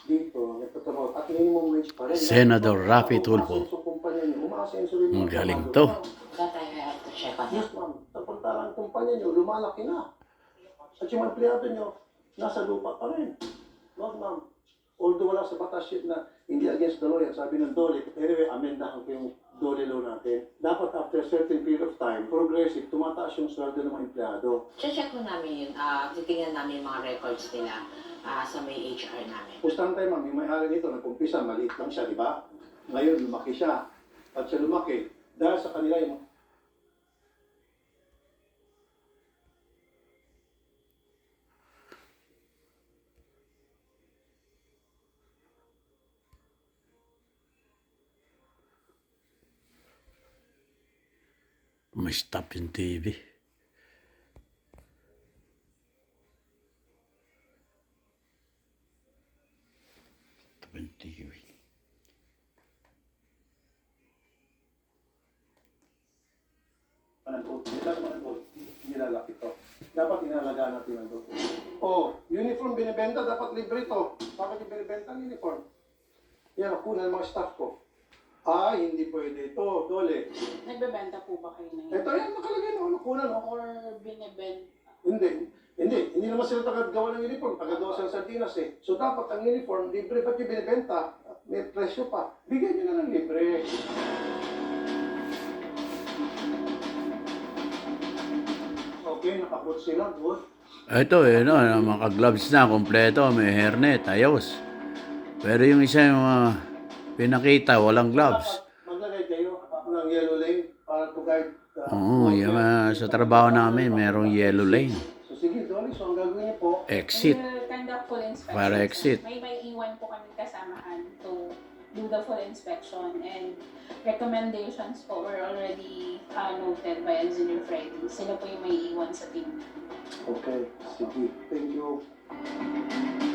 dito, nagtatrabaho at minimum wage pa rin. Senador Raffy Tulfo. Umasenso kumpanya niyo, umasenso rin Ang mga galing trabahador, to. ma'am. That I have to check on Yes, that. ma'am. Samantalang kumpanya niyo, lumalaki na. At yung empleyado niyo, nasa lupa pa rin. No, ma'am. Although wala sa batas yun na hindi against the law yan, sabi ng DOLE, anyway, amendahan ko yung DOLE law natin. Dapat after a certain period of time, progressive, tumataas yung sweldo ng mga empleyado. Check ko namin yun. Titingnan namin yung mga records nila sa may HR namin. Pustahan tayo, ma'am, yung may-ari nito, nag-umpisa, maliit lang siya, di ba? Ngayon, lumaki siya. At siya lumaki, dahil sa kanila yung May stop yung TV. Stop yung TV. nilalaki to. Dapat inalagaan natin ang doon. Oh, uniform binibenta, dapat libre to. Bakit yung binibenta ang uniform? Yan, ako ng mga staff ko. Ay, hindi pwede ito, dole. Nagbebenta po ba kayo na Ito yan, nakalagay na, nakunan, no? Or binibenta? Hindi naman sila tagagawa ng uniform, tagagawa sila sa sardinas eh. So dapat ang uniform, libre, ba't yung binibenta? May presyo pa. Bigyan nyo na ng libre. Okay, nakapot sila, good. Ito no, maka-gloves na, kompleto, may hairnet, ayos. Pero yung isa yung pinakita, walang gloves. Maglagay kayo ng yellow lane para to guide. Oo, yung, sa trabaho namin, merong yellow lane. So sige, Dolly, so ang gagawin niyo po, Exit. We'll conduct full inspection. Para exit. May iwan po kami kasamahan to do the full inspection, and recommendations po were already noted by Engineer Friday. Sila po yung may iwan sa team. okay, sige, thank you.